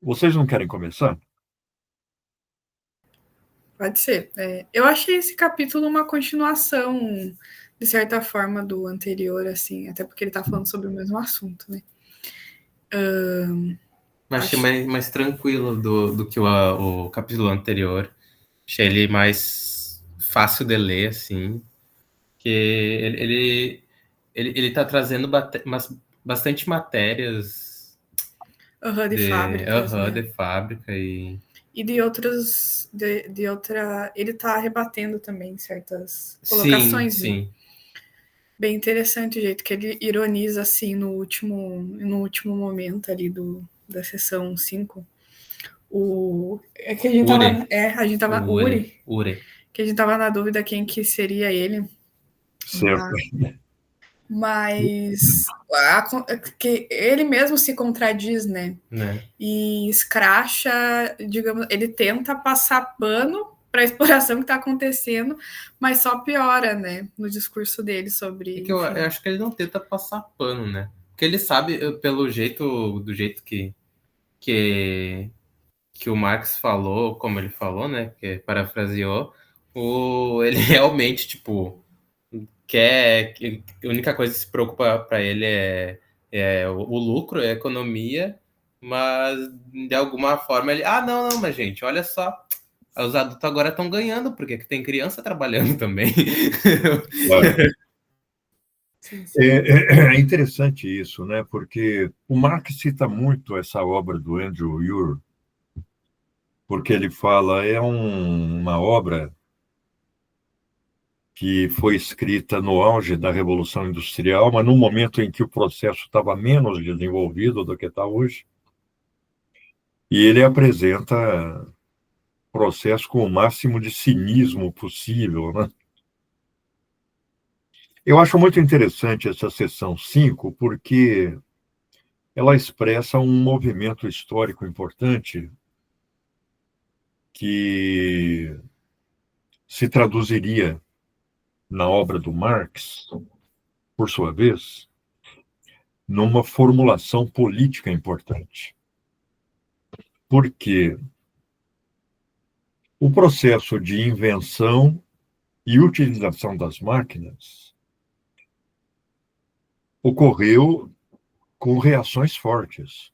Vocês não querem começar? Pode ser. Eu achei esse capítulo uma continuação, de certa forma, do anterior, assim, até porque ele tá falando sobre o mesmo assunto, né? Mas achei Acho. mais tranquilo do que o capítulo anterior. Achei ele mais fácil de ler, assim. Que ele tá trazendo bastante matérias De fábricas, de né? fábrica E de outras. De outra. Ele tá rebatendo também certas Sim, colocações, né? sim. Bem interessante o jeito que ele ironiza, assim, no último momento ali da sessão 5. É que a gente Ure. tava. A gente tava. Ure. Que a gente tava na dúvida quem que seria ele. Certo. Mas que ele mesmo se contradiz, né? E escracha, digamos, ele tenta passar pano para a exploração que está acontecendo, mas só piora, né? No discurso dele sobre. É que eu acho que ele não tenta passar pano, né? Porque ele sabe, do jeito que, que o Marx falou, como ele falou, né? Que parafraseou, ele realmente, tipo, a única coisa que se preocupa para ele é o lucro, é a economia, mas de alguma forma ele, não, mas gente, olha só, os adultos agora estão ganhando, porque tem criança trabalhando também. Claro. Sim, sim. É interessante isso, né? Porque o Marx cita muito essa obra do Andrew Ure, porque ele fala uma obra que foi escrita no auge da Revolução Industrial, mas no momento em que o processo estava menos desenvolvido do que está hoje. E ele apresenta o processo com o máximo de cinismo possível, né? Eu acho muito interessante essa seção 5, porque ela expressa um movimento histórico importante que se traduziria na obra do Marx, por sua vez, numa formulação política importante. Porque o processo de invenção e utilização das máquinas ocorreu com reações fortes.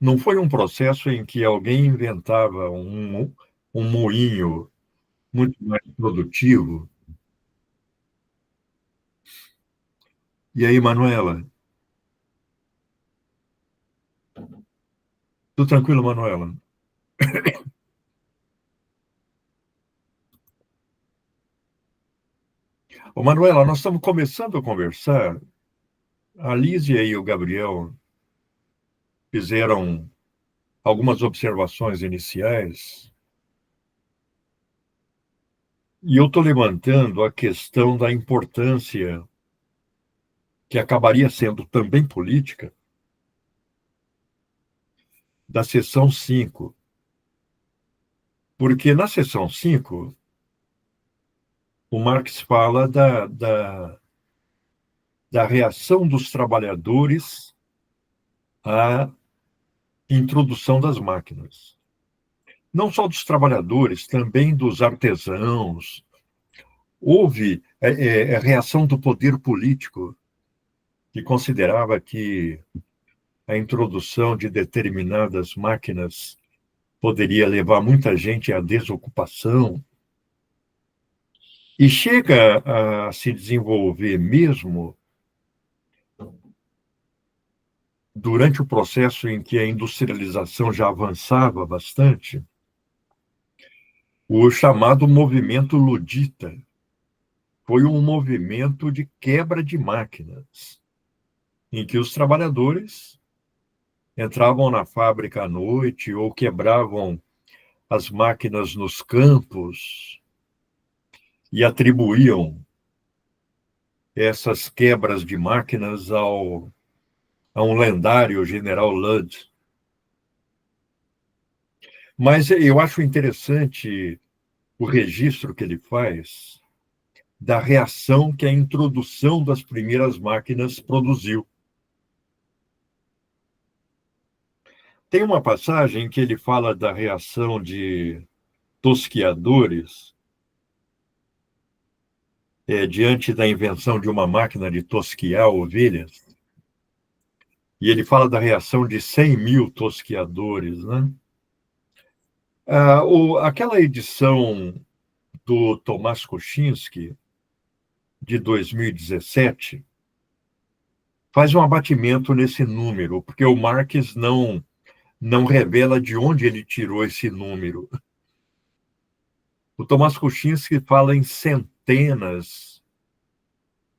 Não foi um processo em que alguém inventava um moinho muito mais produtivo. E aí, Manuela? Tudo tranquilo, Manuela? Ô, Manuela, nós estamos começando a conversar. A Lísia e o Gabriel fizeram algumas observações iniciais e eu estou levantando a questão da importância, que acabaria sendo também política, da seção 5. Porque na seção 5, o Marx fala da reação dos trabalhadores à introdução das máquinas. Não só dos trabalhadores, também dos artesãos. Houve a reação do poder político, que considerava que a introdução de determinadas máquinas poderia levar muita gente à desocupação. E chega a se desenvolver mesmo durante o processo em que a industrialização já avançava bastante, o chamado movimento ludita. Foi um movimento de quebra de máquinas, em que os trabalhadores entravam na fábrica à noite ou quebravam as máquinas nos campos e atribuíam essas quebras de máquinas a um lendário general Ludd. Mas eu acho interessante o registro que ele faz da reação que a introdução das primeiras máquinas produziu. Tem uma passagem que ele fala da reação de tosquiadores diante da invenção de uma máquina de tosquiar ovelhas. E ele fala da reação de 100 mil tosquiadores, né? Aquela edição do Tomás Kuczynski, de 2017, faz um abatimento nesse número, porque o Marx não revela de onde ele tirou esse número. O Tomás Kuczynski fala em centenas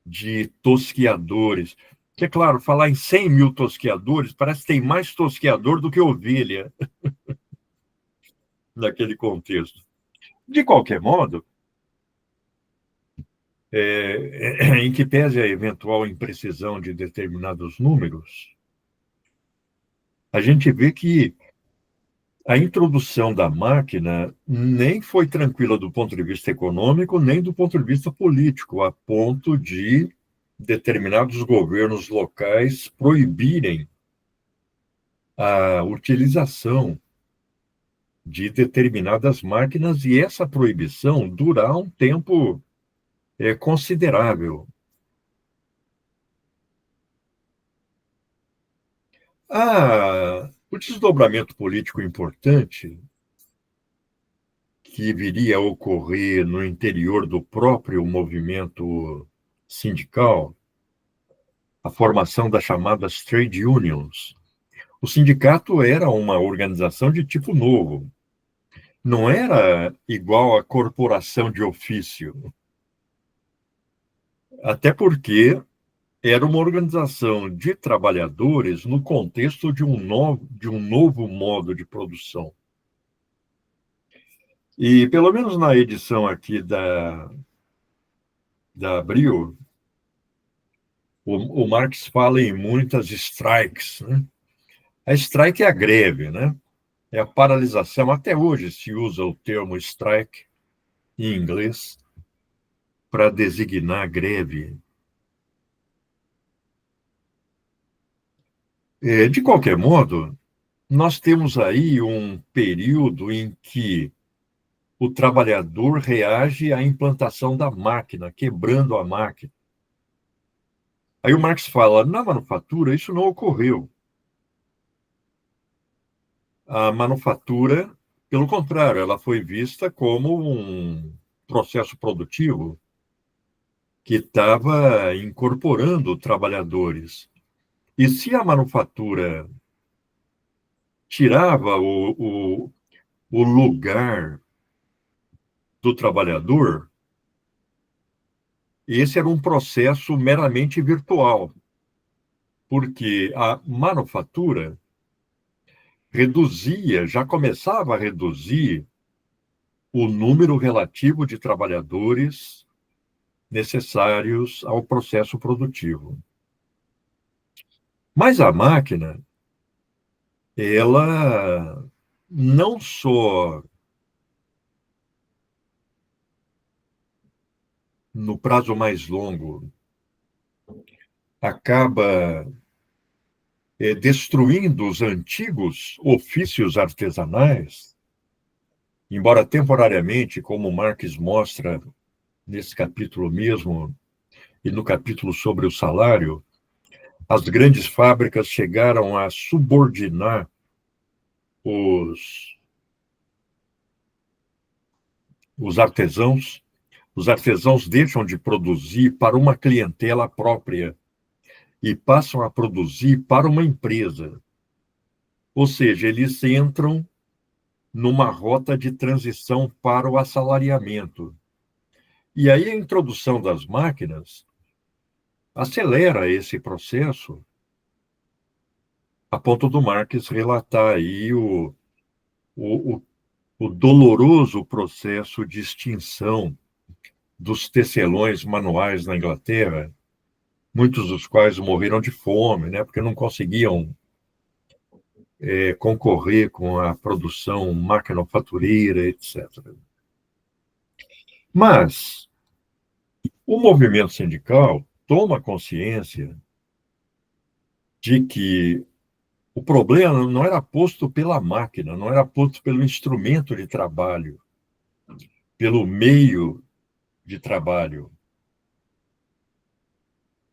de tosquiadores. Que, é claro, falar em 100 mil tosquiadores, parece que tem mais tosquiador do que ovelha naquele contexto. De qualquer modo, em que pese a eventual imprecisão de determinados números, a gente vê que a introdução da máquina nem foi tranquila do ponto de vista econômico, nem do ponto de vista político, a ponto de determinados governos locais proibirem a utilização de determinadas máquinas e essa proibição durar um tempo considerável. O desdobramento político importante que viria a ocorrer no interior do próprio movimento sindical, a formação das chamadas trade unions. O sindicato era uma organização de tipo novo. Não era igual à corporação de ofício. Até porque era uma organização de trabalhadores no contexto de um novo modo de produção. E, pelo menos na edição aqui da Abril, o Marx fala em muitas strikes, né? A strike é a greve, né? É a paralisação. Até hoje se usa o termo strike em inglês para designar greve. De qualquer modo, nós temos aí um período em que o trabalhador reage à implantação da máquina, quebrando a máquina. Aí o Marx fala, na manufatura isso não ocorreu. A manufatura, pelo contrário, ela foi vista como um processo produtivo que estava incorporando trabalhadores. E se a manufatura tirava o lugar do trabalhador, esse era um processo meramente virtual, porque a manufatura já começava a reduzir o número relativo de trabalhadores necessários ao processo produtivo. Mas a máquina, ela não só no prazo mais longo acaba destruindo os antigos ofícios artesanais, embora temporariamente, como Marx mostra nesse capítulo mesmo, e no capítulo sobre o salário, as grandes fábricas chegaram a subordinar os artesãos. Os artesãos deixam de produzir para uma clientela própria e passam a produzir para uma empresa. Ou seja, eles entram numa rota de transição para o assalariamento. E aí a introdução das máquinas acelera esse processo, a ponto do Marx relatar aí o doloroso processo de extinção dos tecelões manuais na Inglaterra, muitos dos quais morreram de fome, né, porque não conseguiam concorrer com a produção maquinofatureira, etc. Mas o movimento sindical toma consciência de que O problema não era posto pela máquina, não era posto pelo instrumento de trabalho, pelo meio de trabalho.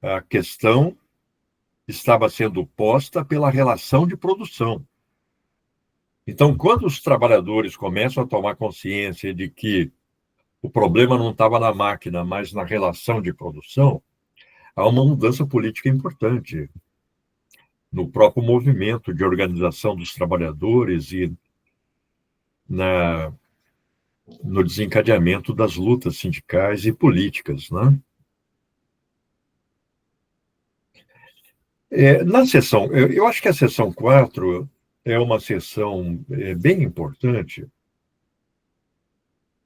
A questão estava sendo posta pela relação de produção. Então, quando os trabalhadores começam a tomar consciência de que o problema não estava na máquina, mas na relação de produção, há uma mudança política importante no próprio movimento de organização dos trabalhadores e no desencadeamento das lutas sindicais e políticas, né? Na sessão, eu acho que a sessão 4 é uma sessão bem importante,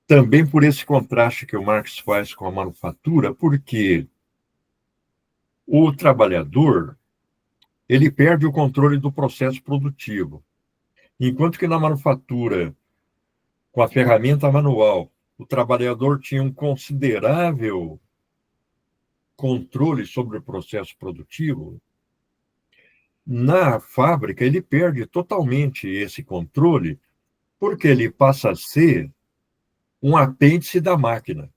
também por esse contraste que o Marx faz com a manufatura, porque o trabalhador ele perde o controle do processo produtivo, enquanto que na manufatura, com a ferramenta manual, o trabalhador tinha um considerável controle sobre o processo produtivo. Na fábrica, ele perde totalmente esse controle, porque ele passa a ser um apêndice da máquina.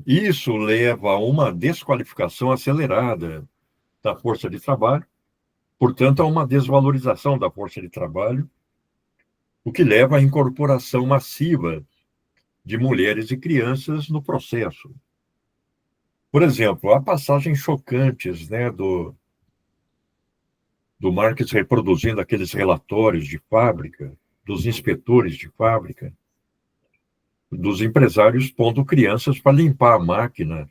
Isso leva a uma desqualificação acelerada da força de trabalho, portanto, a uma desvalorização da força de trabalho, o que leva à incorporação massiva de mulheres e crianças no processo. Por exemplo, há passagens chocantes, né, do Marx reproduzindo aqueles relatórios de fábrica, dos inspetores de fábrica, dos empresários pondo crianças para limpar a máquina,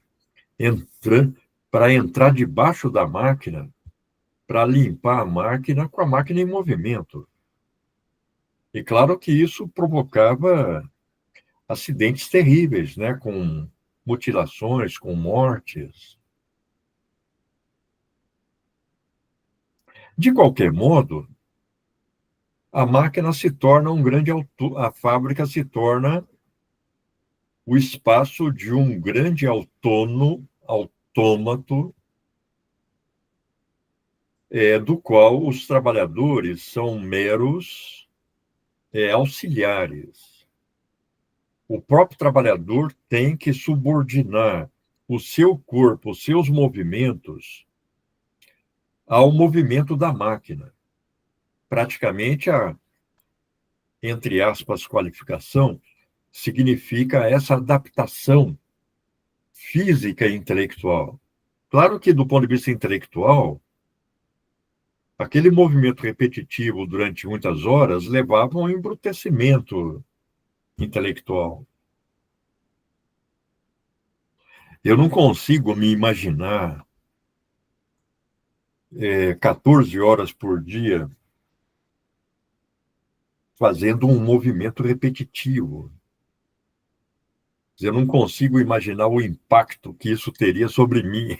para entrar debaixo da máquina, para limpar a máquina com a máquina em movimento. E claro que isso provocava acidentes terríveis, né, com mutilações, com mortes. De qualquer modo, a máquina se torna a fábrica se torna o espaço de um grande autômato, do qual os trabalhadores são meros auxiliares. O próprio trabalhador tem que subordinar o seu corpo, os seus movimentos, ao movimento da máquina. Praticamente entre aspas, qualificação, significa essa adaptação física e intelectual. Claro que, do ponto de vista intelectual, aquele movimento repetitivo durante muitas horas levava a um embrutecimento intelectual. Eu não consigo me imaginar 14 horas por dia fazendo um movimento repetitivo. Eu não consigo imaginar o impacto que isso teria sobre mim.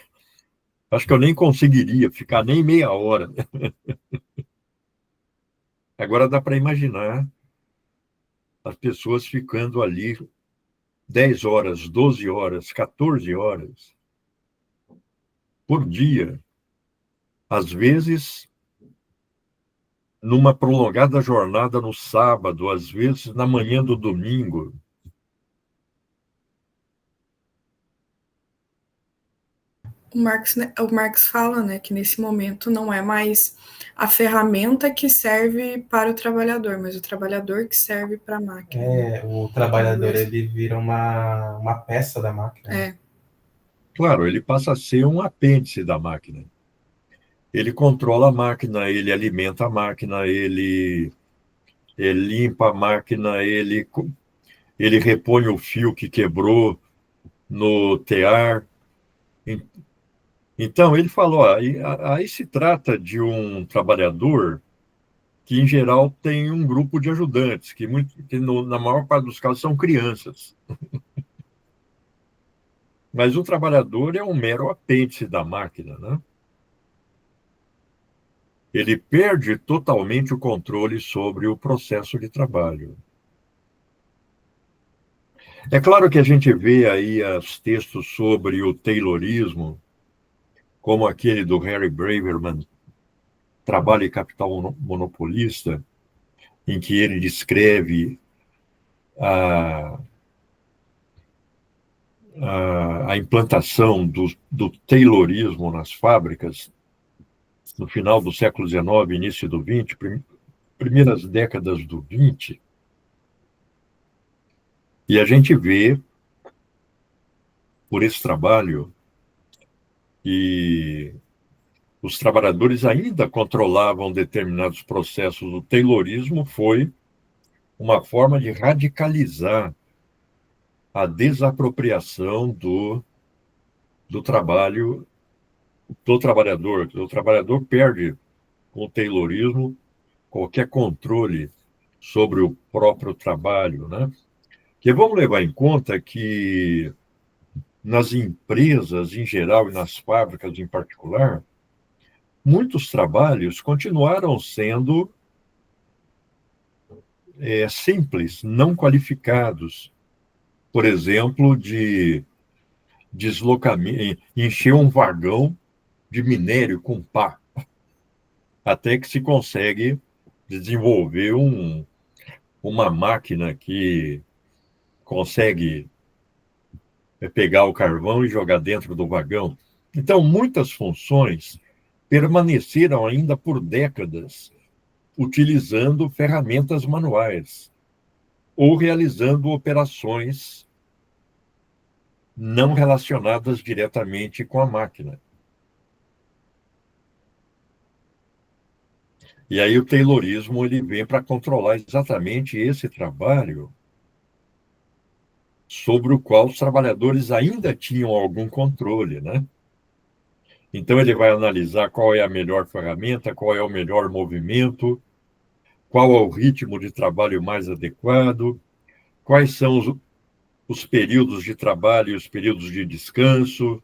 Acho que eu nem conseguiria ficar nem meia hora. Agora dá para imaginar as pessoas ficando ali 10 horas, 12 horas, 14 horas por dia. Às vezes, numa prolongada jornada no sábado, às vezes na manhã do domingo. O Marx fala, né, que nesse momento não é mais a ferramenta que serve para o trabalhador, mas o trabalhador que serve para a máquina. O trabalhador ele vira uma peça da máquina. Claro, ele passa a ser um apêndice da máquina. Ele controla a máquina, ele alimenta a máquina, ele limpa a máquina, ele repõe o fio que quebrou no tear. Então, ele falou, aí se trata de um trabalhador que, em geral, tem um grupo de ajudantes, que na maior parte dos casos são crianças. Mas o trabalhador é um mero apêndice da máquina, né? Ele perde totalmente o controle sobre o processo de trabalho. É claro que a gente vê aí os textos sobre o Taylorismo, como aquele do Harry Braverman, Trabalho e Capital Monopolista, em que ele descreve a, a implantação do Taylorismo nas fábricas no final do século XIX, início do XX, primeiras décadas do XX, e a gente vê, por esse trabalho, que os trabalhadores ainda controlavam determinados processos. O Taylorismo foi uma forma de radicalizar a desapropriação do trabalho do trabalhador. O trabalhador perde, com o Taylorismo, qualquer controle sobre o próprio trabalho, né? Que vamos levar em conta que nas empresas em geral e nas fábricas em particular, muitos trabalhos continuaram sendo simples, não qualificados. Por exemplo, de deslocamento, encher um vagão de minério com pá, até que se consegue desenvolver uma máquina que consegue pegar o carvão e jogar dentro do vagão. Então, muitas funções permaneceram ainda por décadas utilizando ferramentas manuais ou realizando operações não relacionadas diretamente com a máquina. E aí o Taylorismo ele vem para controlar exatamente esse trabalho sobre o qual os trabalhadores ainda tinham algum controle, né? Então ele vai analisar qual é a melhor ferramenta, qual é o melhor movimento, qual é o ritmo de trabalho mais adequado, quais são os períodos de trabalho e os períodos de descanso,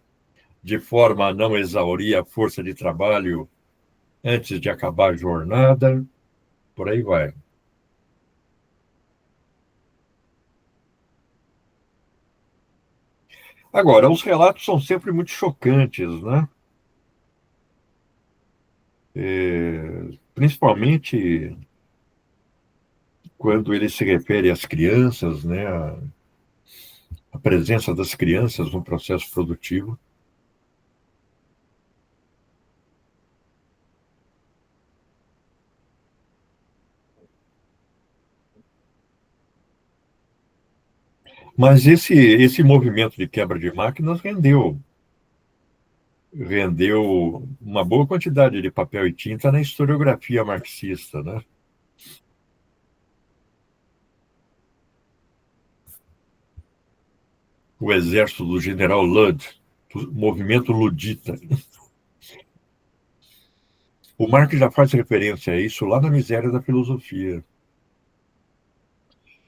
de forma a não exaurir a força de trabalho antes de acabar a jornada, por aí vai. Agora, os relatos são sempre muito chocantes, né? Principalmente quando ele se refere às crianças, né? A presença das crianças no processo produtivo. Mas esse movimento de quebra de máquinas rendeu uma boa quantidade de papel e tinta na historiografia marxista, né? O exército do general Ludd, o movimento ludita. O Marx já faz referência a isso lá na Miséria da Filosofia,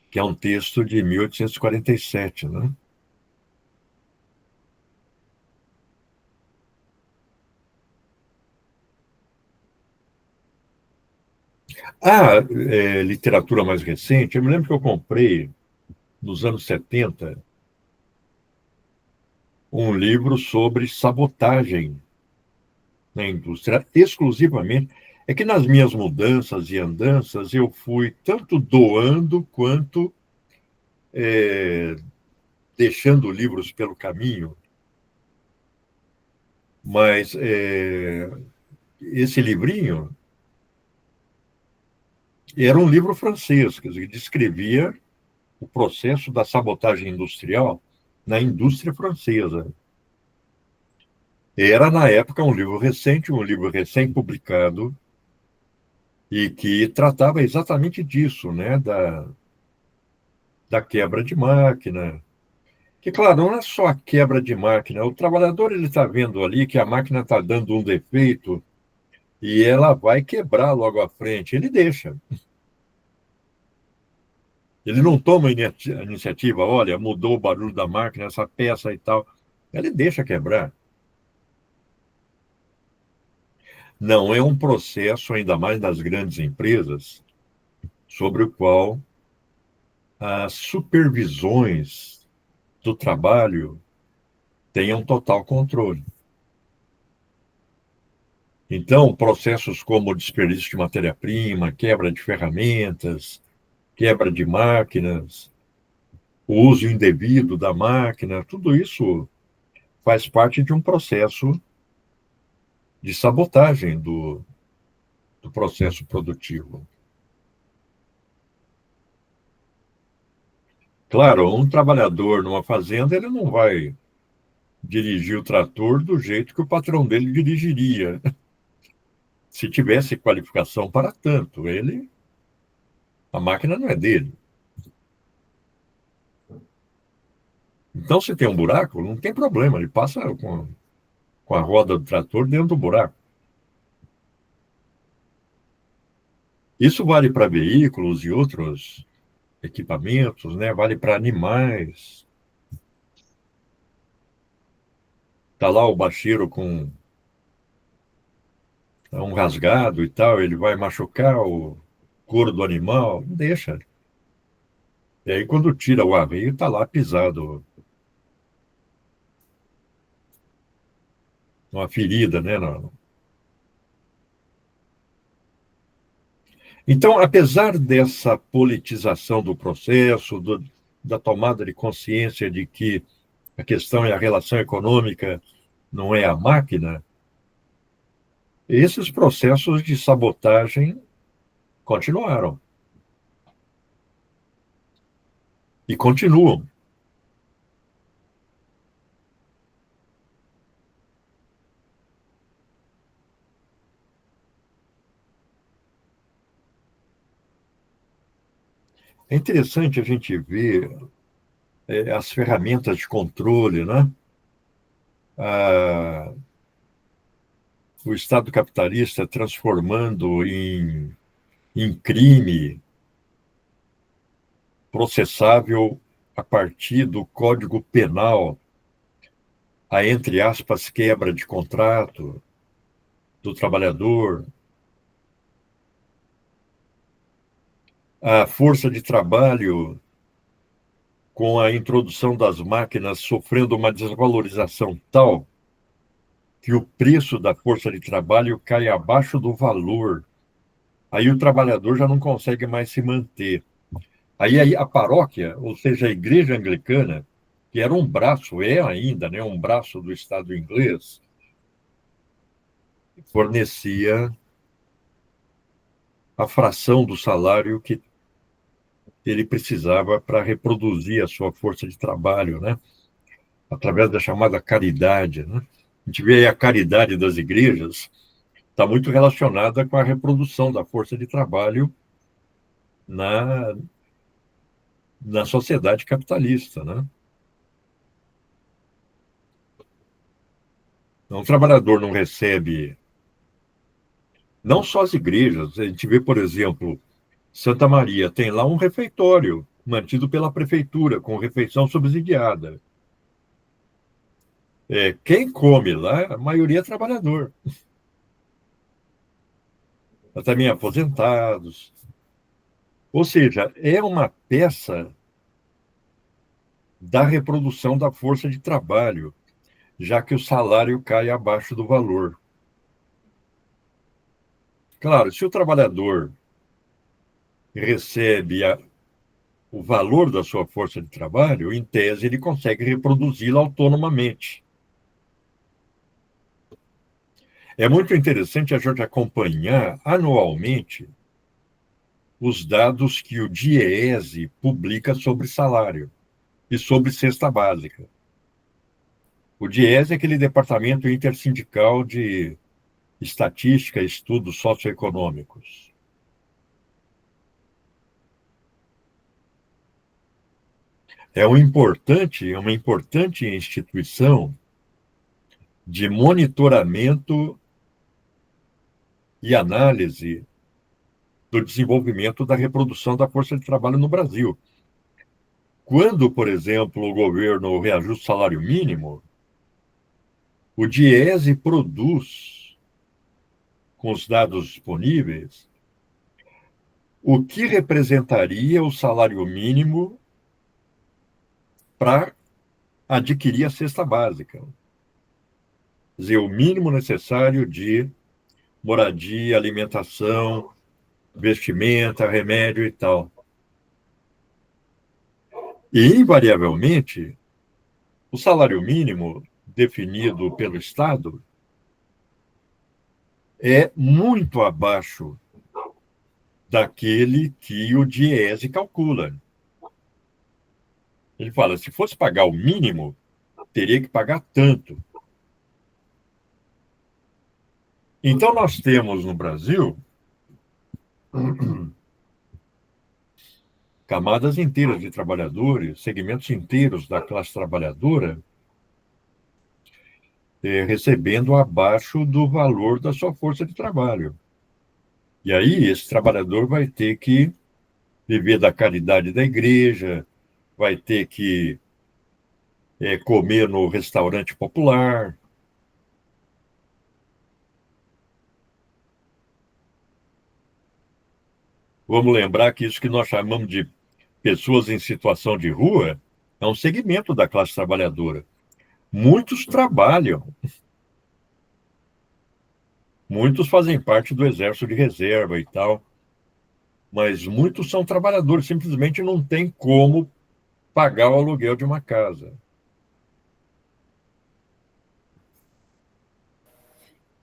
que é um texto de 1847, né? Literatura mais recente, eu me lembro que eu comprei, nos anos 70, um livro sobre sabotagem na indústria, exclusivamente. É que nas minhas mudanças e andanças eu fui tanto doando quanto deixando livros pelo caminho, mas esse livrinho era um livro francês, quer dizer, descrevia o processo da sabotagem industrial na indústria francesa. Era, na época, um livro recém-publicado, e que tratava exatamente disso, né? Da quebra de máquina. Que, claro, não é só a quebra de máquina. O trabalhador ele está vendo ali que a máquina está dando um defeito e ela vai quebrar logo à frente. Ele deixa. Ele não toma a iniciativa, olha, mudou o barulho da máquina, essa peça e tal. Ele deixa quebrar. Não é um processo, ainda mais das grandes empresas, sobre o qual as supervisões do trabalho tenham total controle. Então, processos como desperdício de matéria-prima, quebra de ferramentas, quebra de máquinas, o uso indevido da máquina, tudo isso faz parte de um processo de sabotagem do processo produtivo. Claro, um trabalhador numa fazenda, ele não vai dirigir o trator do jeito que o patrão dele dirigiria. Se tivesse qualificação para tanto, a máquina não é dele. Então, se tem um buraco, não tem problema, ele passa com a roda do trator dentro do buraco. Isso vale para veículos e outros equipamentos, né? Vale para animais. Está lá o bacheiro com um rasgado e tal, ele vai machucar o couro do animal, não deixa. E aí, quando tira o arreio, está lá pisado, uma ferida, né? Então, apesar dessa politização do processo, da tomada de consciência de que a questão é a relação econômica, não é a máquina, esses processos de sabotagem continuaram. E continuam. É interessante a gente ver as ferramentas de controle, né? O Estado capitalista transformando em crime processável a partir do Código Penal a, entre aspas, quebra de contrato do trabalhador, a força de trabalho com a introdução das máquinas sofrendo uma desvalorização tal que o preço da força de trabalho cai abaixo do valor. Aí o trabalhador já não consegue mais se manter. Aí a paróquia, ou seja, a igreja anglicana, que era um braço, é ainda, né, um braço do Estado inglês, fornecia a fração do salário que ele precisava para reproduzir a sua força de trabalho, né? Através da chamada caridade, né? A gente vê aí a caridade das igrejas está muito relacionada com a reprodução da força de trabalho na sociedade capitalista, né? Então, o trabalhador não recebe, não só as igrejas, a gente vê, por exemplo, Santa Maria tem lá um refeitório mantido pela prefeitura, com refeição subsidiada. Quem come lá, a maioria é trabalhador. Também aposentados. Ou seja, é uma peça da reprodução da força de trabalho, já que o salário cai abaixo do valor. Claro, se o trabalhador recebe o valor da sua força de trabalho, em tese, ele consegue reproduzi-la autonomamente. É muito interessante a gente acompanhar anualmente os dados que o DIEESE publica sobre salário e sobre cesta básica. O DIESE é aquele departamento intersindical de estatística e estudos socioeconômicos. É uma importante instituição de monitoramento e análise do desenvolvimento da reprodução da força de trabalho no Brasil. Quando, por exemplo, o governo reajusta o salário mínimo, o DIESE produz, com os dados disponíveis, o que representaria o salário mínimo para adquirir a cesta básica. Quer dizer, o mínimo necessário de moradia, alimentação, vestimenta, remédio e tal. E, invariavelmente, o salário mínimo definido pelo Estado é muito abaixo daquele que o DIEESE calcula. Ele fala, se fosse pagar o mínimo, teria que pagar tanto. Então, nós temos no Brasil camadas inteiras de trabalhadores, segmentos inteiros da classe trabalhadora, recebendo abaixo do valor da sua força de trabalho. E aí, esse trabalhador vai ter que viver da caridade da igreja, vai ter que comer no restaurante popular. Vamos lembrar que isso que nós chamamos de pessoas em situação de rua é um segmento da classe trabalhadora. Muitos trabalham. Muitos fazem parte do exército de reserva e tal. Mas muitos são trabalhadores, simplesmente não tem como pagar o aluguel de uma casa.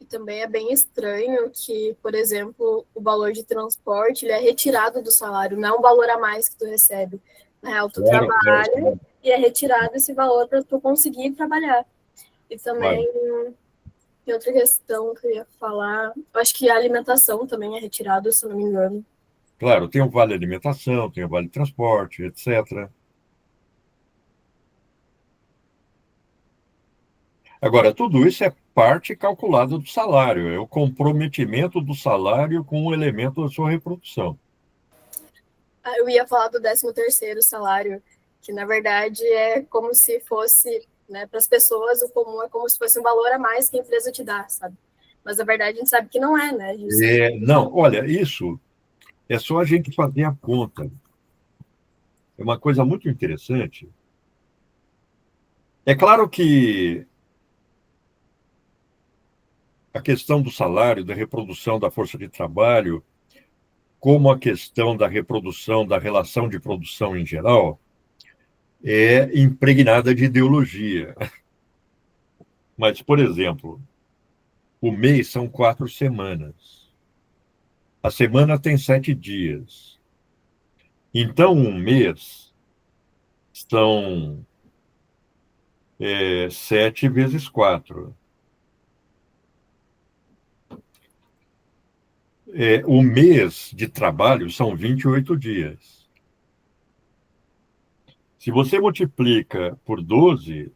E também é bem estranho que, por exemplo, o valor de transporte ele é retirado do salário, não é um valor a mais que tu recebe. Na real, tu trabalha e é retirado esse valor para tu conseguir trabalhar. E também tem outra questão que eu ia falar. Eu acho que a alimentação também é retirada, se eu não me engano. Claro, tem o vale alimentação, tem o vale transporte, etc. Agora, tudo isso é parte calculada do salário, é o comprometimento do salário com o elemento da sua reprodução. Eu ia falar do 13º salário, que na verdade é como se fosse, né, para as pessoas, o comum é como se fosse um valor a mais que a empresa te dá, sabe? Mas na verdade a gente sabe que não é, né? Não, olha, isso é só a gente fazer a conta. É uma coisa muito interessante. É claro que a questão do salário, da reprodução da força de trabalho, como a questão da reprodução, da relação de produção em geral, é impregnada de ideologia. Mas, por exemplo, o mês são 4 semanas. A semana tem 7 dias. Então, um mês são 7 vezes 4. O mês de trabalho são 28 dias. Se você multiplica por 12,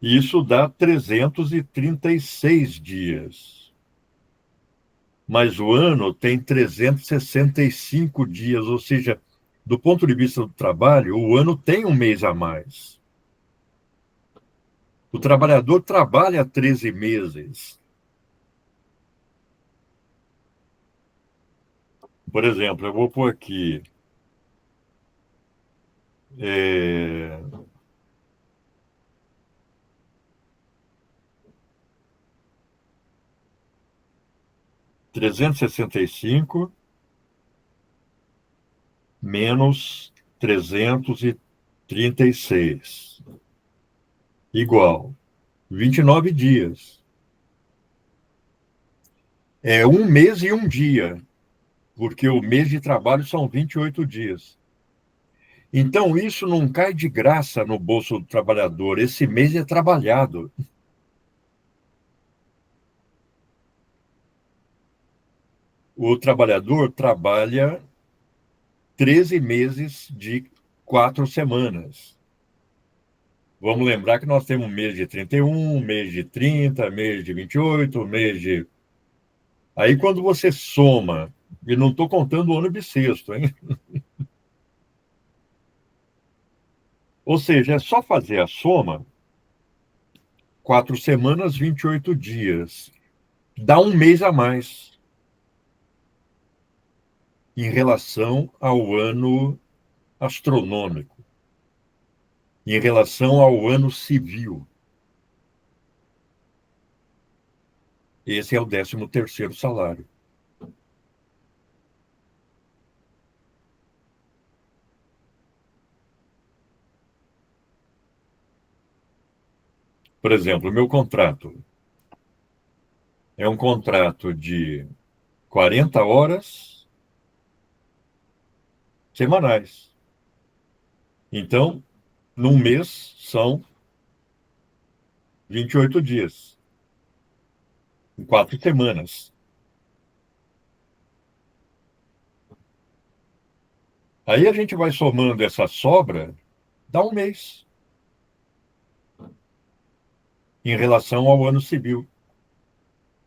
isso dá 336 dias. Mas o ano tem 365 dias, ou seja, do ponto de vista do trabalho, o ano tem um mês a mais. O trabalhador trabalha 13 meses. Por exemplo, eu vou pôr aqui 365 menos 336 igual 29 dias. É um mês e um dia, porque o mês de trabalho são 28 dias. Então, isso não cai de graça no bolso do trabalhador. Esse mês é trabalhado. O trabalhador trabalha 13 meses de 4 semanas. Vamos lembrar que nós temos um mês de 31, mês de 30, mês de 28, mês de... Aí, quando você soma, e não estou contando o ano bissexto, hein? Ou seja, é só fazer a soma, 4 semanas, 28 dias. Dá um mês a mais em relação ao ano astronômico. em relação ao ano civil. Esse é o 13º salário. Por exemplo, o meu contrato é um contrato de 40 horas semanais. Então, num mês, são 28 dias. Em 4 semanas. Aí a gente vai somando essa sobra, dá um mês. Em relação ao ano civil.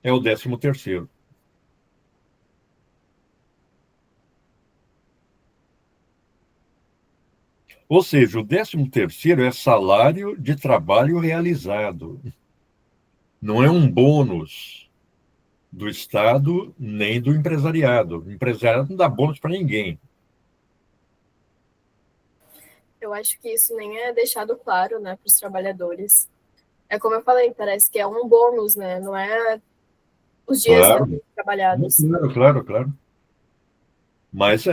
É o 13º. Ou seja, o 13º é salário de trabalho realizado. Não é um bônus do Estado nem do empresariado. O empresariado não dá bônus para ninguém. Eu acho que isso nem é deixado claro, né, para os trabalhadores. É como eu falei, parece que é um bônus, né? Não é os dias Claro, trabalhados. claro. Mas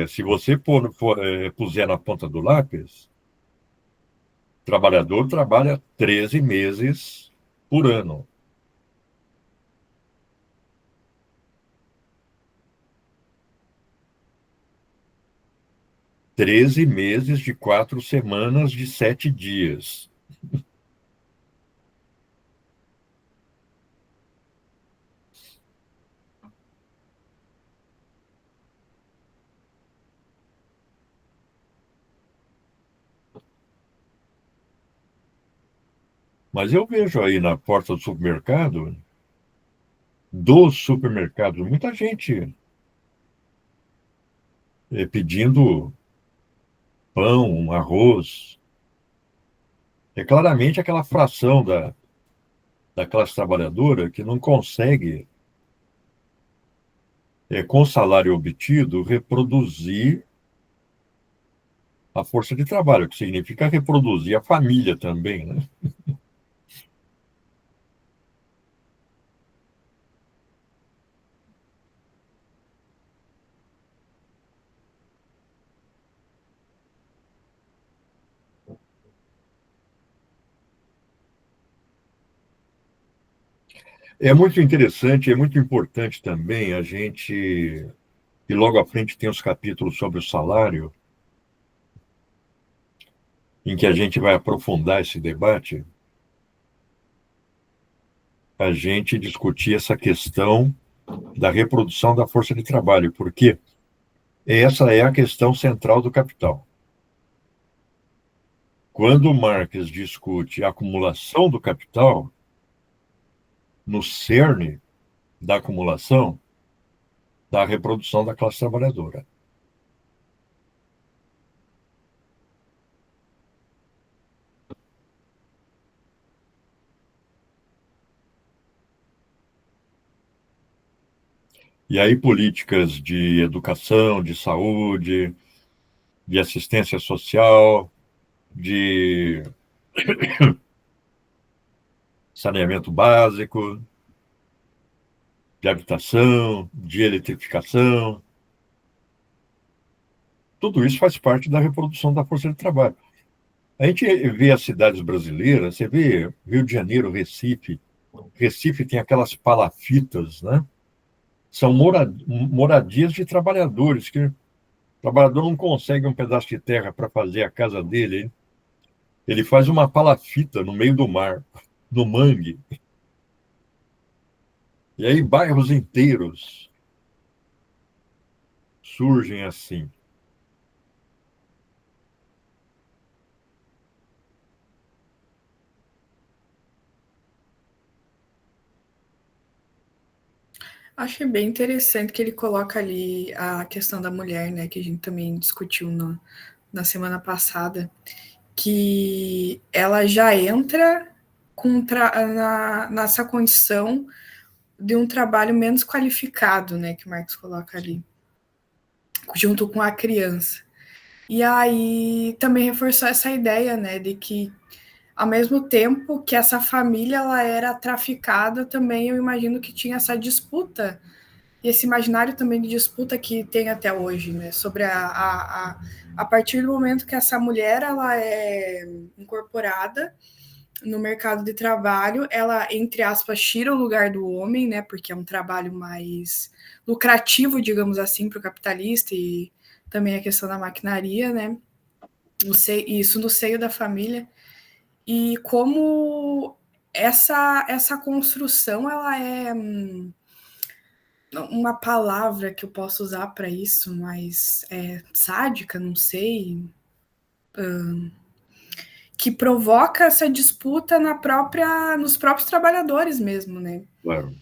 se você puser na ponta do lápis, o trabalhador trabalha 13 meses por ano. Treze meses de 4 semanas de 7 dias. Mas eu vejo aí na porta dos supermercados, muita gente pedindo pão, arroz. É claramente aquela fração da classe trabalhadora que não consegue, com o salário obtido, reproduzir a força de trabalho, que significa reproduzir a família também, né? É muito interessante, é muito importante também a gente, e logo à frente tem os capítulos sobre o salário, em que a gente vai aprofundar esse debate, a gente discutir essa questão da reprodução da força de trabalho, porque essa é a questão central do capital. Quando Marx discute a acumulação do capital, no cerne da acumulação, da reprodução da classe trabalhadora. E aí políticas de educação, de saúde, de assistência social, de saneamento básico, de habitação, de eletrificação. Tudo isso faz parte da reprodução da força de trabalho. A gente vê as cidades brasileiras, você vê Rio de Janeiro, Recife. Recife tem aquelas palafitas, né? São moradias de trabalhadores, que o trabalhador não consegue um pedaço de terra para fazer a casa dele. Ele faz uma palafita no meio do mar, no mangue. E aí bairros inteiros surgem assim. Achei bem interessante que ele coloca ali a questão da mulher, né, que a gente também discutiu na semana passada, que ela já entra nessa condição de um trabalho menos qualificado, né, que o Marx coloca ali, junto com a criança. E aí também reforçou essa ideia, né, de que ao mesmo tempo que essa família ela era traficada, também eu imagino que tinha essa disputa, e esse imaginário também de disputa que tem até hoje, né, sobre a partir do momento que essa mulher ela é incorporada no mercado de trabalho, ela, entre aspas, tira o lugar do homem, né, porque é um trabalho mais lucrativo, digamos assim, para o capitalista, e também a questão da maquinaria, né, isso no seio da família, e como essa construção, ela é uma palavra que eu posso usar para isso, mas sádica, não sei, que provoca essa disputa nos próprios trabalhadores mesmo, né? Claro.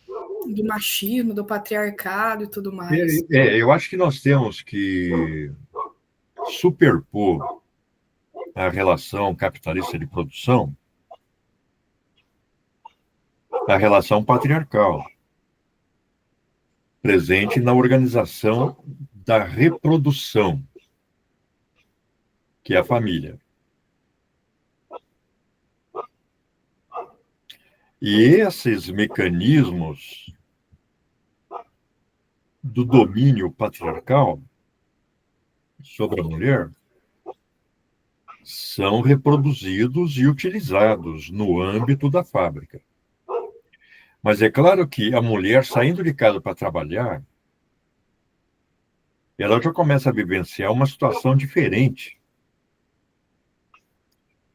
Do machismo, do patriarcado e tudo mais. Eu acho que nós temos que superpor a relação capitalista de produção à relação patriarcal, presente na organização da reprodução, que é a família. E esses mecanismos do domínio patriarcal sobre a mulher são reproduzidos e utilizados no âmbito da fábrica. Mas é claro que a mulher saindo de casa para trabalhar, ela já começa a vivenciar uma situação diferente.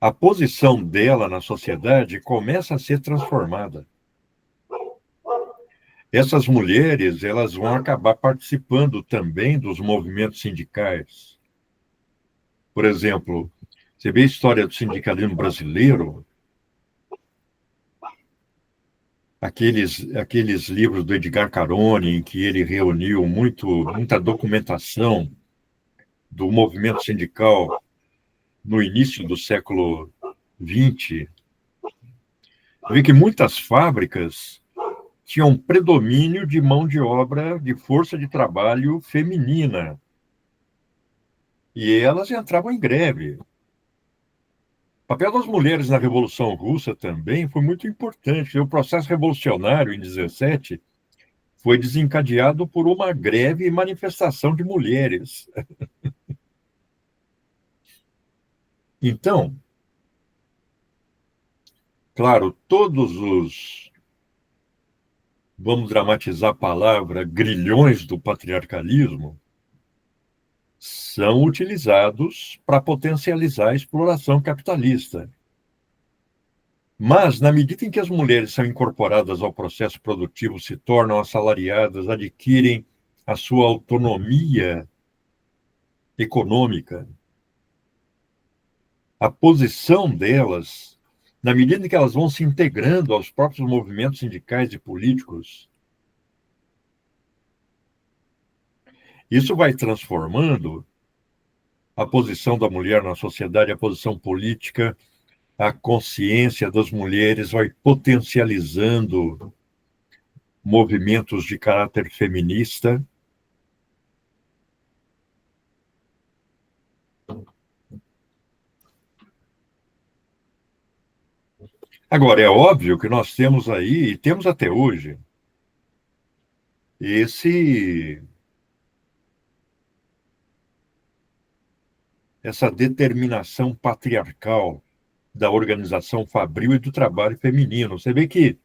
A posição dela na sociedade começa a ser transformada. Essas mulheres, elas vão acabar participando também dos movimentos sindicais. Por exemplo, você vê a história do sindicalismo brasileiro, aqueles livros do Edgar Carone, em que ele reuniu muita documentação do movimento sindical no início do século XX, vê que muitas fábricas tinham predomínio de mão de obra, de força de trabalho feminina. E elas entravam em greve. O papel das mulheres na Revolução Russa também foi muito importante. O processo revolucionário, em 17, foi desencadeado por uma greve e manifestação de mulheres. Então, claro, vamos dramatizar a palavra, grilhões do patriarcalismo, são utilizados para potencializar a exploração capitalista. Mas, na medida em que as mulheres são incorporadas ao processo produtivo, se tornam assalariadas, adquirem a sua autonomia econômica, a posição delas, na medida em que elas vão se integrando aos próprios movimentos sindicais e políticos, isso vai transformando a posição da mulher na sociedade, a posição política, a consciência das mulheres vai potencializando movimentos de caráter feminista. Agora, é óbvio que nós temos aí, e temos até hoje, essa determinação patriarcal da organização fabril e do trabalho feminino. Você vê que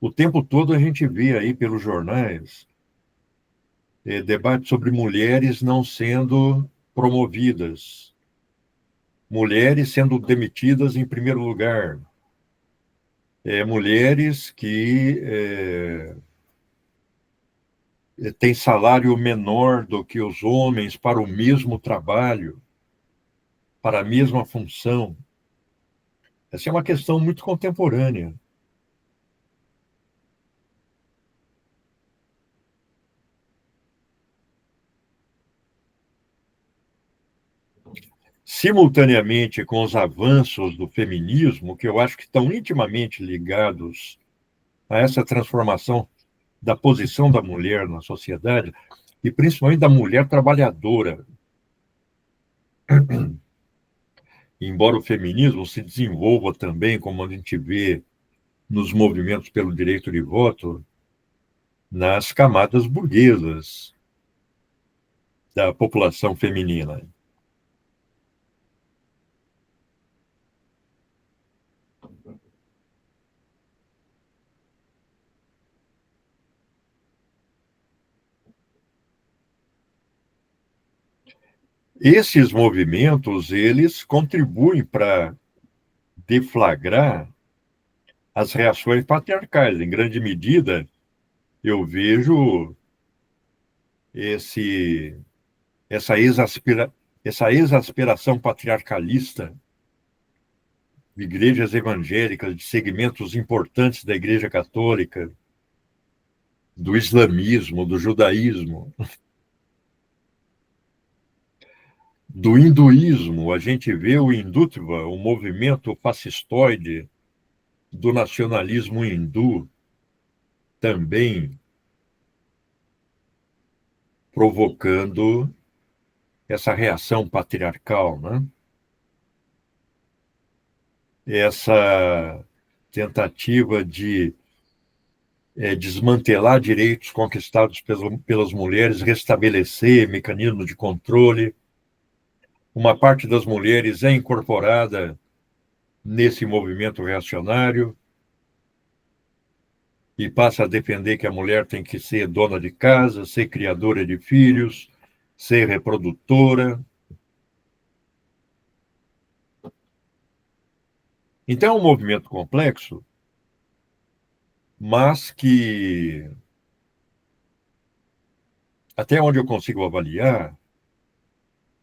o tempo todo a gente vê aí pelos jornais debate sobre mulheres não sendo promovidas, mulheres sendo demitidas em primeiro lugar, mulheres que têm salário menor do que os homens para o mesmo trabalho, para a mesma função. Essa é uma questão muito contemporânea. Simultaneamente com os avanços do feminismo, que eu acho que estão intimamente ligados a essa transformação da posição da mulher na sociedade, e principalmente da mulher trabalhadora. embora o feminismo se desenvolva também, como a gente vê nos movimentos pelo direito de voto, nas camadas burguesas da população feminina. Esses movimentos, eles contribuem para deflagrar as reações patriarcais. Em grande medida, eu vejo esse, essa, essa exasperação patriarcalista de igrejas evangélicas, de segmentos importantes da Igreja Católica, do islamismo, do judaísmo, do hinduísmo. A gente vê o Hindutva, o movimento fascistoide do nacionalismo hindu, também provocando essa reação patriarcal, né? Essa tentativa de desmantelar direitos conquistados pelas mulheres, restabelecer mecanismos de controle. Uma parte das mulheres é incorporada nesse movimento reacionário e passa a defender que a mulher tem que ser dona de casa, ser criadora de filhos, ser reprodutora. Então, é um movimento complexo, mas que, até onde eu consigo avaliar,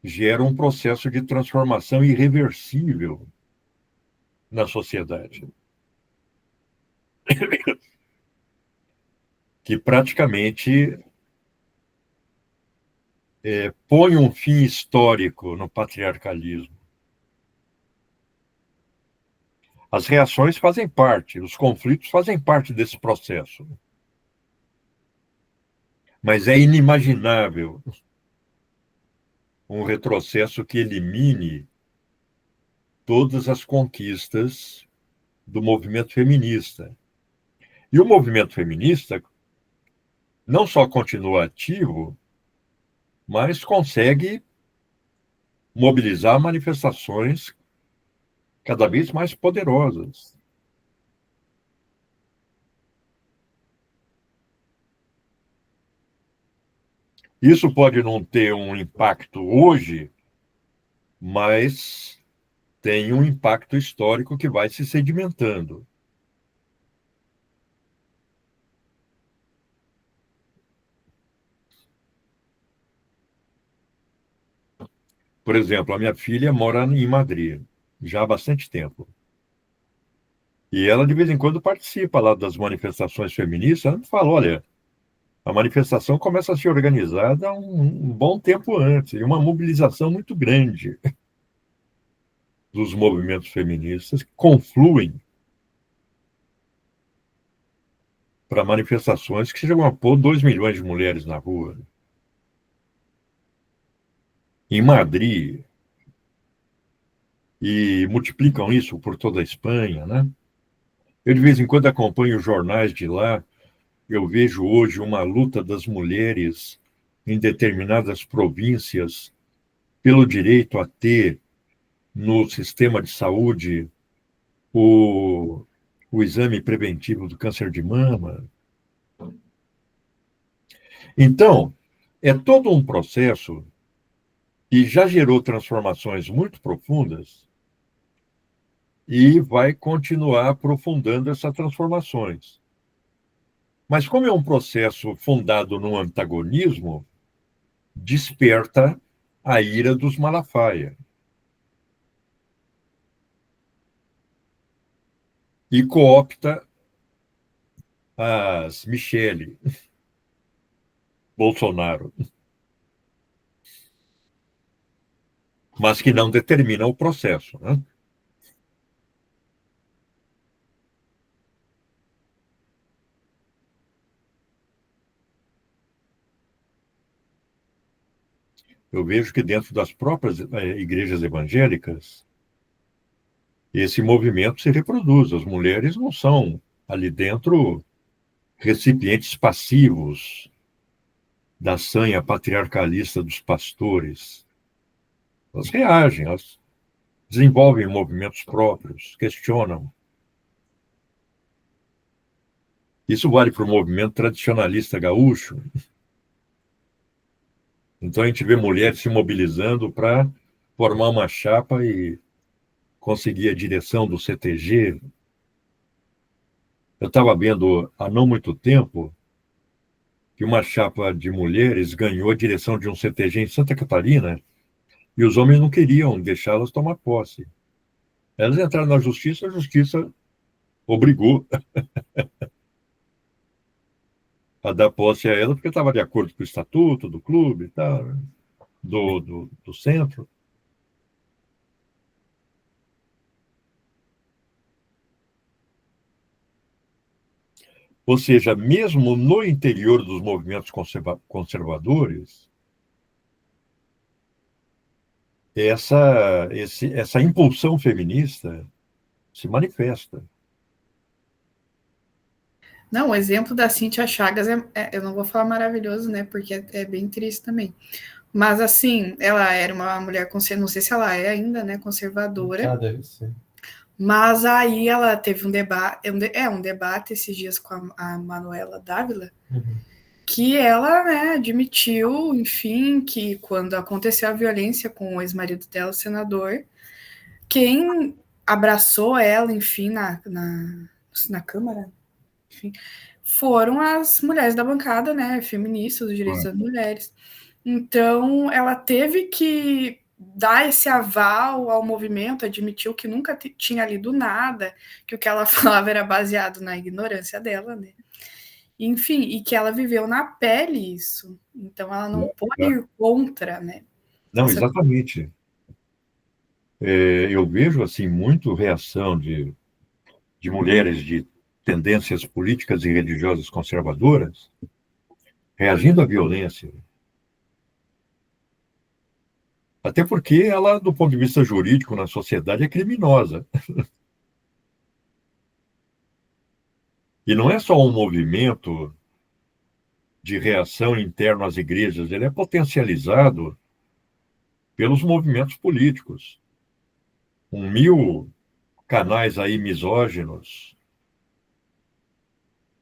gera um processo de transformação irreversível na sociedade, que praticamente põe um fim histórico no patriarcalismo. As reações fazem parte, os conflitos fazem parte desse processo. Mas é inimaginável um retrocesso que elimine todas as conquistas do movimento feminista. E o movimento feminista não só continua ativo, mas consegue mobilizar manifestações cada vez mais poderosas. Isso pode não ter um impacto hoje, mas tem um impacto histórico que vai se sedimentando. Por exemplo, a minha filha mora em Madrid já há bastante tempo. E ela, de vez em quando, participa lá das manifestações feministas. Ela me fala, olha, a manifestação começa a ser organizada um bom tempo antes, e uma mobilização muito grande dos movimentos feministas que confluem para manifestações que chegam a pôr 2 milhões de mulheres na rua. Em Madrid, e multiplicam isso por toda a Espanha, né? Eu, de vez em quando, acompanho os jornais de lá. Eu vejo hoje uma luta das mulheres em determinadas províncias pelo direito a ter no sistema de saúde o, o exame preventivo do câncer de mama. Então, é todo um processo que já gerou transformações muito profundas e vai continuar aprofundando essas transformações. Mas como é um processo fundado no antagonismo, desperta a ira dos Malafaia e coopta as Michele Bolsonaro, mas que não determina o processo, né? eu vejo que dentro das próprias igrejas evangélicas, esse movimento se reproduz. As mulheres não são ali dentro recipientes passivos da sanha patriarcalista dos pastores. Elas reagem, elas desenvolvem movimentos próprios, questionam. Isso vale para o movimento tradicionalista gaúcho. Então a gente vê mulheres se mobilizando para formar uma chapa e conseguir a direção do CTG. Eu estava vendo há não muito tempo que uma chapa de mulheres ganhou a direção de um CTG em Santa Catarina e os homens não queriam deixá-las tomar posse. Elas entraram na justiça, a justiça obrigou a dar posse a ela, porque estava de acordo com o estatuto do clube, tá, do centro. Ou seja, mesmo no interior dos movimentos conservadores, essa impulsão feminista se manifesta. Não, o exemplo da Cíntia Chagas, eu não vou falar maravilhoso, né, porque é bem triste também. Mas, assim, ela era uma mulher, não sei se ela é ainda, né, conservadora. Ah, deve ser. Mas aí ela teve um debate esses dias com a Manuela Dávila, que ela, né, admitiu, enfim, que quando aconteceu a violência com o ex-marido dela, o senador, quem abraçou ela, enfim, na Câmara, enfim, foram as mulheres da bancada, né, feministas, dos direitos das mulheres. Então, ela teve que dar esse aval ao movimento, admitiu que nunca tinha lido nada, que o que ela falava era baseado na ignorância dela, né? Enfim, e que ela viveu na pele isso. Então, ela não pode ir contra, né? Não, exatamente. Eu vejo, assim, muito reação de mulheres de tendências políticas e religiosas conservadoras reagindo à violência. Até porque ela, do ponto de vista jurídico na sociedade, é criminosa. E não é só um movimento de reação interno às igrejas, ele é potencializado pelos movimentos políticos. Com 1000 canais aí misóginos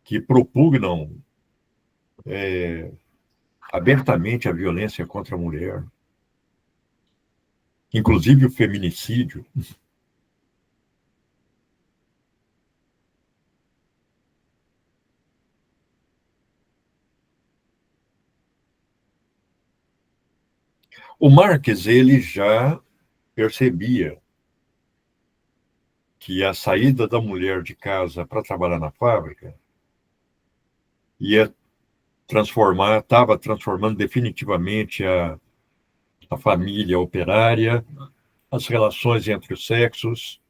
que propugnam abertamente a violência contra a mulher, inclusive o feminicídio. O Marx, ele já percebia que a saída da mulher de casa para trabalhar na fábrica estava transformando definitivamente a família operária, as relações entre os sexos.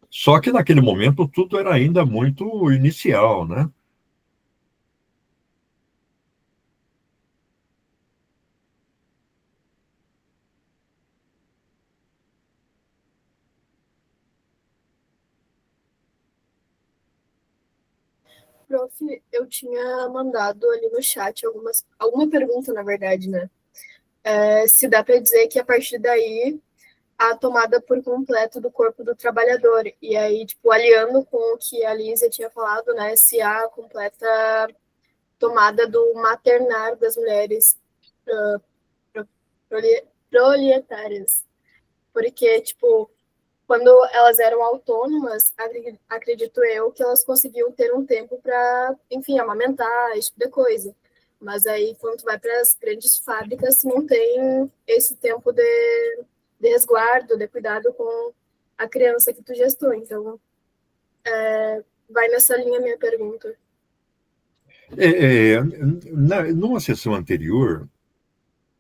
Só que naquele momento tudo era ainda muito inicial, né? Prof, eu tinha mandado ali no chat alguma pergunta, na verdade, né? Se dá para dizer que a partir daí a tomada por completo do corpo do trabalhador. E aí, tipo, aliando com o que a Lísia tinha falado, né? Se há a completa tomada do maternar das mulheres proletárias. Porque, tipo, quando elas eram autônomas, acredito eu que elas conseguiam ter um tempo para, enfim, amamentar, esse tipo de coisa. Mas aí, quando tu vai para as grandes fábricas, não tem esse tempo de resguardo, de cuidado com a criança que tu gestou. Então, vai nessa linha minha pergunta. Numa sessão anterior,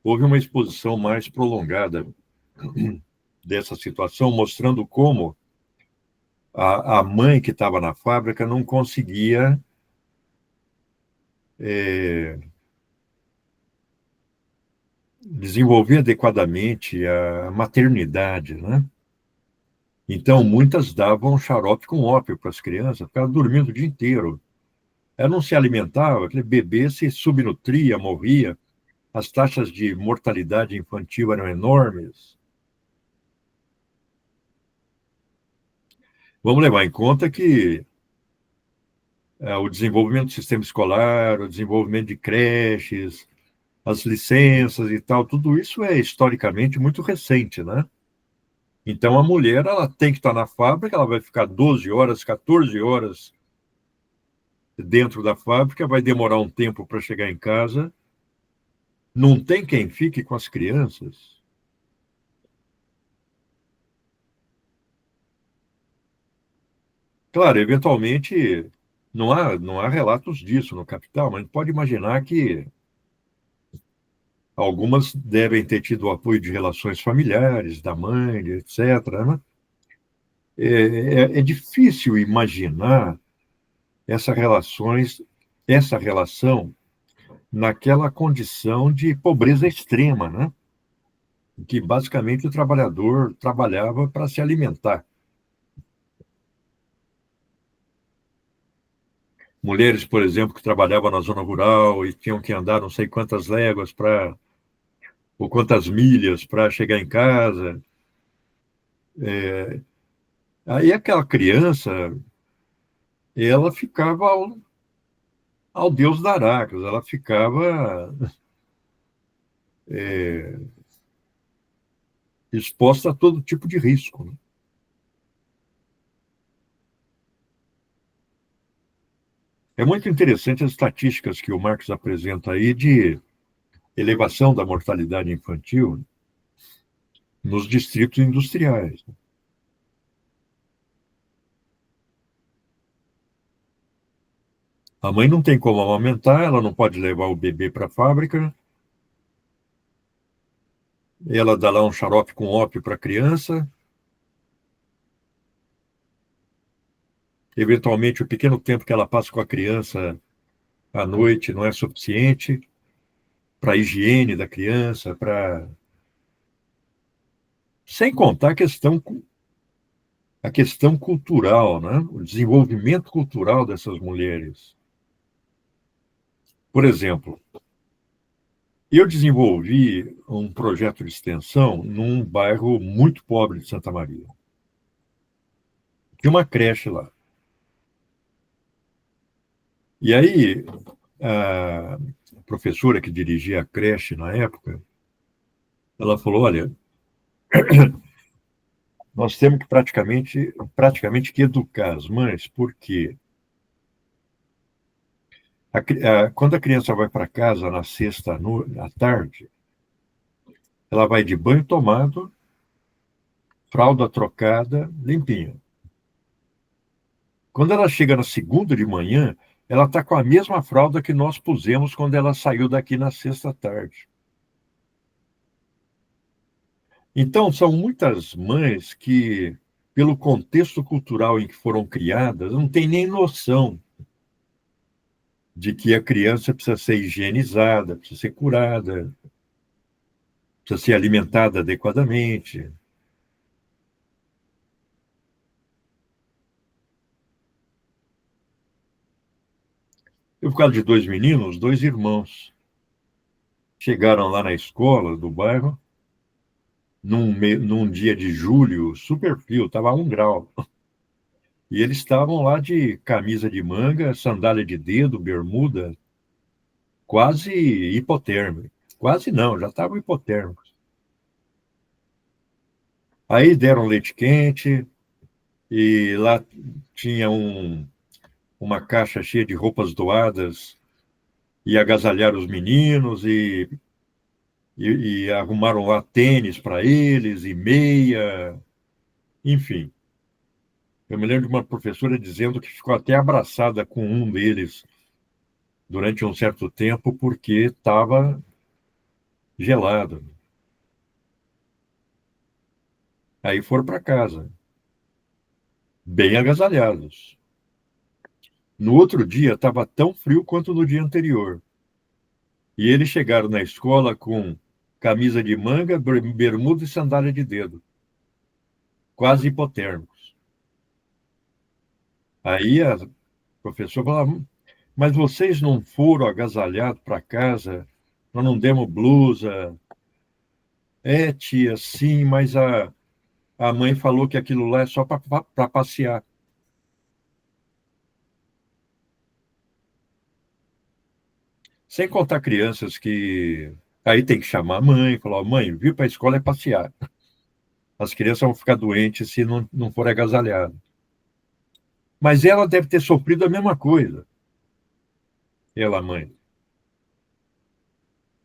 houve uma exposição mais prolongada dessa situação, mostrando como a mãe que estava na fábrica não conseguia desenvolver adequadamente a maternidade, né? Então, muitas davam xarope com ópio para as crianças, ficavam dormindo o dia inteiro. Ela não se alimentava, aquele bebê se subnutria, morria. As taxas de mortalidade infantil eram enormes. Vamos levar em conta que o desenvolvimento do sistema escolar, o desenvolvimento de creches, as licenças e tal, tudo isso é historicamente muito recente, né? Então, a mulher ela tem que estar na fábrica, ela vai ficar 12 horas, 14 horas dentro da fábrica, vai demorar um tempo para chegar em casa. Não tem quem fique com as crianças. Claro, eventualmente, não há relatos disso no Capital, mas a gente pode imaginar que algumas devem ter tido o apoio de relações familiares, da mãe, etc., né? É difícil imaginar essa relação naquela condição de pobreza extrema, né? Que basicamente o trabalhador trabalhava para se alimentar. Mulheres, por exemplo, que trabalhavam na zona rural e tinham que andar não sei quantas léguas ou quantas milhas para chegar em casa. Aí aquela criança, ela ficava ao Deus dará, ela ficava exposta a todo tipo de risco, né? É muito interessante as estatísticas que o Marx apresenta aí de elevação da mortalidade infantil nos distritos industriais. A mãe não tem como amamentar, ela não pode levar o bebê para a fábrica, ela dá lá um xarope com ópio para a criança. Eventualmente, o pequeno tempo que ela passa com a criança à noite não é suficiente para a higiene da criança, sem contar a questão cultural, né? O desenvolvimento cultural dessas mulheres. Por exemplo, eu desenvolvi um projeto de extensão num bairro muito pobre de Santa Maria. Tinha uma creche lá. E aí, a professora que dirigia a creche na época, ela falou, olha, nós temos que praticamente que educar as mães, porque quando a criança vai para casa na sexta à tarde, ela vai de banho tomado, fralda trocada, limpinha. Quando ela chega na segunda de manhã, ela está com a mesma fralda que nós pusemos quando ela saiu daqui na sexta à tarde. Então, são muitas mães que, pelo contexto cultural em que foram criadas, não têm nem noção de que a criança precisa ser higienizada, precisa ser curada, precisa ser alimentada adequadamente. Eu, por causa de 2 meninos, 2 irmãos, chegaram lá na escola do bairro, num dia de julho, super frio, estava 1 grau. E eles estavam lá de camisa de manga, sandália de dedo, bermuda, quase hipotérmico. Quase não, já estavam hipotérmicos. Aí deram leite quente, e lá tinha uma caixa cheia de roupas doadas, e agasalharam os meninos, e arrumaram lá tênis para eles, e meia, enfim. Eu me lembro de uma professora dizendo que ficou até abraçada com um deles durante um certo tempo, porque estava gelado. Aí foram para casa, bem agasalhados. No outro dia, estava tão frio quanto no dia anterior. E eles chegaram na escola com camisa de manga, bermuda e sandália de dedo, quase hipotérmicos. Aí a professora falava, mas vocês não foram agasalhados para casa? Nós não demos blusa? É, tia, sim, mas a mãe falou que aquilo lá é só para passear. Sem contar crianças que aí tem que chamar a mãe, falar, mãe, vir para a escola é passear. As crianças vão ficar doentes se não for agasalhado. Mas ela deve ter sofrido a mesma coisa. Ela, mãe.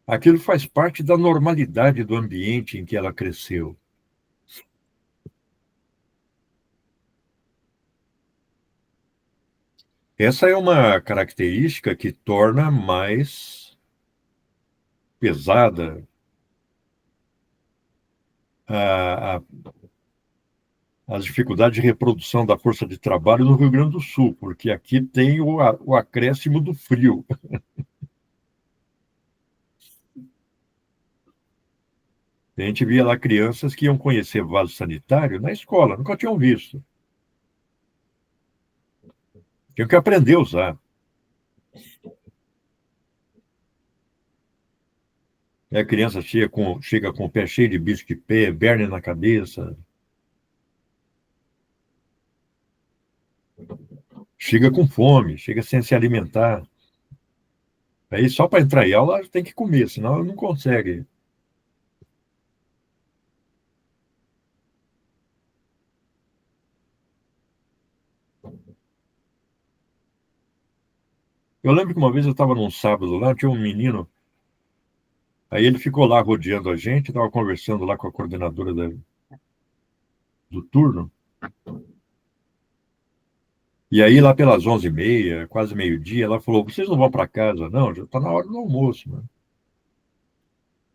Aquilo faz parte da normalidade do ambiente em que ela cresceu. Essa é uma característica que torna mais pesada a, a, as dificuldades de reprodução da força de trabalho no Rio Grande do Sul, porque aqui tem o acréscimo do frio. A gente via lá crianças que iam conhecer vaso sanitário na escola, nunca tinham visto. Tinham que aprender a usar. A criança chega com o pé cheio de bicho de pé, berne na cabeça. Chega com fome, chega sem se alimentar. Aí só para entrar em aula tem que comer, senão ela não consegue. Eu lembro que uma vez eu estava num sábado lá, tinha um menino, aí ele ficou lá rodeando a gente, estava conversando lá com a coordenadora do turno. E aí, lá pelas 11h30, quase meio-dia, ela falou, vocês não vão para casa, não? Já está na hora do almoço, né?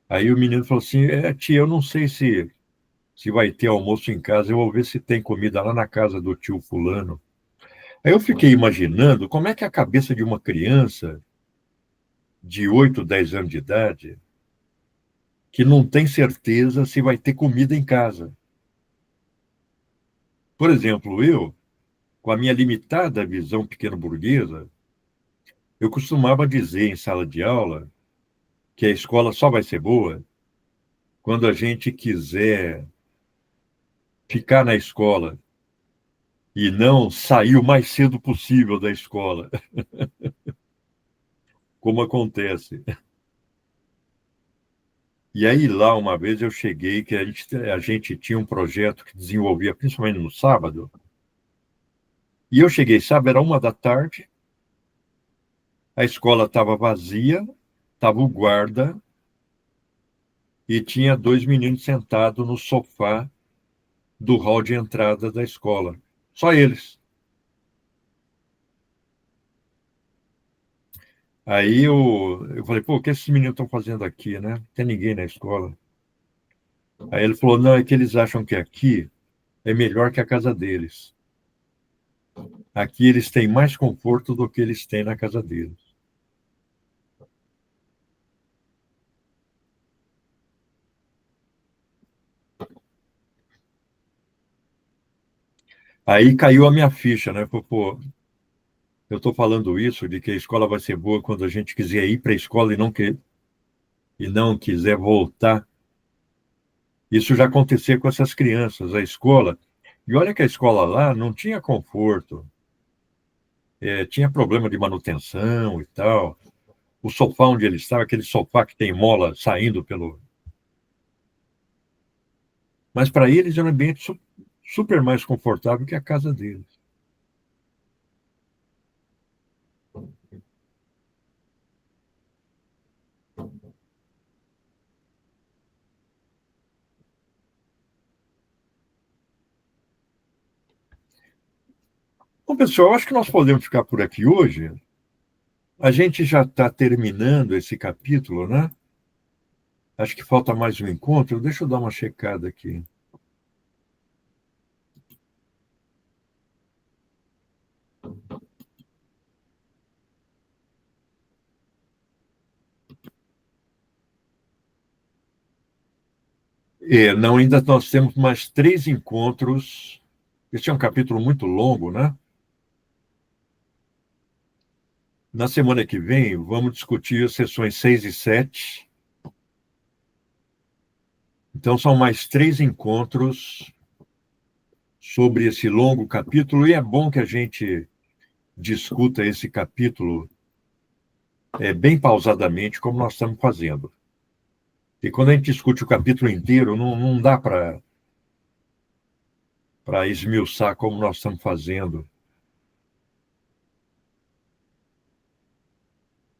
Aí o menino falou assim, tia, eu não sei se vai ter almoço em casa, eu vou ver se tem comida lá na casa do tio fulano. Aí eu fiquei imaginando como é que é a cabeça de uma criança de 8, 10 anos de idade que não tem certeza se vai ter comida em casa. Por exemplo, eu, com a minha limitada visão pequeno-burguesa, eu costumava dizer em sala de aula que a escola só vai ser boa quando a gente quiser ficar na escola e não sair o mais cedo possível da escola, como acontece. E aí lá uma vez eu cheguei que a gente tinha um projeto que desenvolvia principalmente no sábado, e eu cheguei, sabe, era 1h da tarde, a escola estava vazia, estava o guarda e tinha 2 meninos sentados no sofá do hall de entrada da escola. Só eles. Aí eu falei, pô, o que esses meninos estão fazendo aqui, né? Não tem ninguém na escola. Aí ele falou, não, é que eles acham que aqui é melhor que a casa deles. Aqui eles têm mais conforto do que eles têm na casa deles. Aí caiu a minha ficha, né? Pô, eu estou falando isso de que a escola vai ser boa quando a gente quiser ir para a escola e não quiser voltar. Isso já acontecia com essas crianças, a escola. E olha que a escola lá não tinha conforto, tinha problema de manutenção e tal. O sofá onde ele estava, aquele sofá que tem mola saindo pelo. Mas para eles era um ambiente super mais confortável que a casa deles. Bom, pessoal, acho que nós podemos ficar por aqui hoje. A gente já está terminando esse capítulo, né? Acho que falta mais um encontro. Deixa eu dar uma checada aqui. Não, ainda nós temos mais 3 encontros. Este é um capítulo muito longo, né? Na semana que vem, vamos discutir as sessões 6 e 7. Então, são mais 3 encontros sobre esse longo capítulo, e é bom que a gente discuta esse capítulo bem pausadamente, como nós estamos fazendo. E quando a gente discute o capítulo inteiro, não dá para esmiuçar como nós estamos fazendo.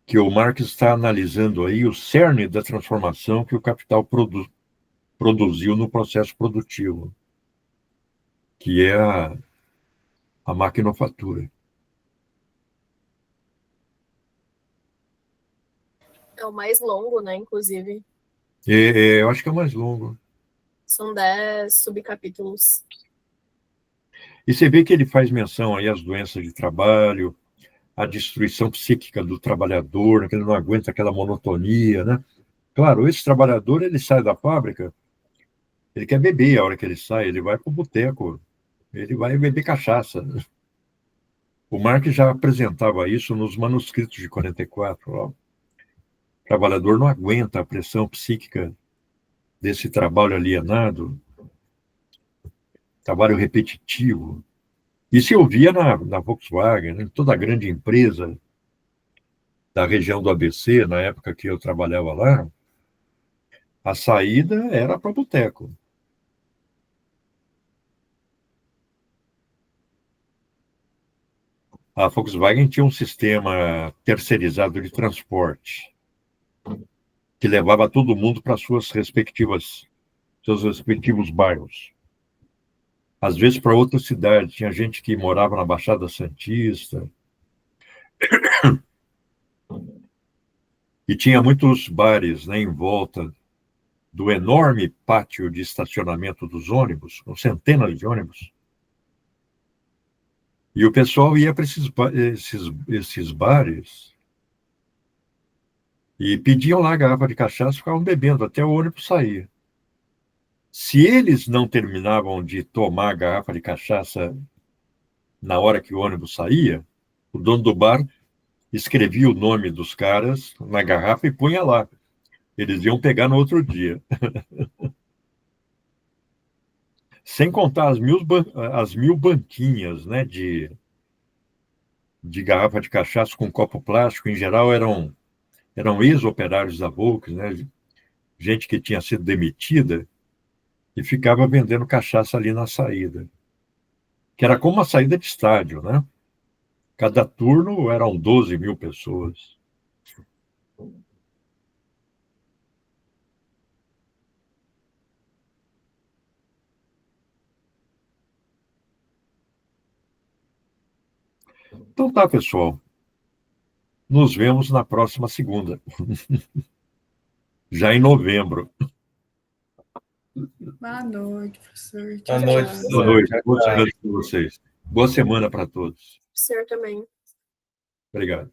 Que o Marx está analisando aí o cerne da transformação que o capital produziu no processo produtivo, que é a maquinofatura. É o mais longo, né, inclusive. Eu acho que é o mais longo. São 10 subcapítulos. E você vê que ele faz menção aí às doenças de trabalho, à destruição psíquica do trabalhador, que ele não aguenta aquela monotonia, né? Claro, esse trabalhador, ele sai da fábrica, ele quer beber a hora que ele sai, ele vai para o boteco, ele vai beber cachaça. O Marx já apresentava isso nos manuscritos de 44. Ó. O trabalhador não aguenta a pressão psíquica desse trabalho alienado, trabalho repetitivo. Isso eu via na Volkswagen, em toda a grande empresa da região do ABC, na época que eu trabalhava lá, a saída era para boteco. A Volkswagen tinha um sistema terceirizado de transporte que levava todo mundo para seus respectivos bairros. Às vezes para outra cidade. Tinha gente que morava na Baixada Santista. E tinha muitos bares, né, em volta do enorme pátio de estacionamento dos ônibus, com centenas de ônibus. E o pessoal ia para esses bares e pediam lá a garrafa de cachaça e ficavam bebendo até o ônibus sair. Se eles não terminavam de tomar a garrafa de cachaça na hora que o ônibus saía, o dono do bar escrevia o nome dos caras na garrafa e punha lá. Eles iam pegar no outro dia. Sem contar as mil banquinhas, né, de garrafa de cachaça com copo plástico. Em geral, eram ex-operários da Volks, né, gente que tinha sido demitida e ficava vendendo cachaça ali na saída. Que era como uma saída de estádio, né? Cada turno eram 12 mil pessoas. Então tá, pessoal. Nos vemos na próxima segunda. Já em novembro. Boa noite, professor. Boa noite, Tchau. Boa noite. Boa semana para vocês. Boa semana para todos. O senhor também. Obrigado.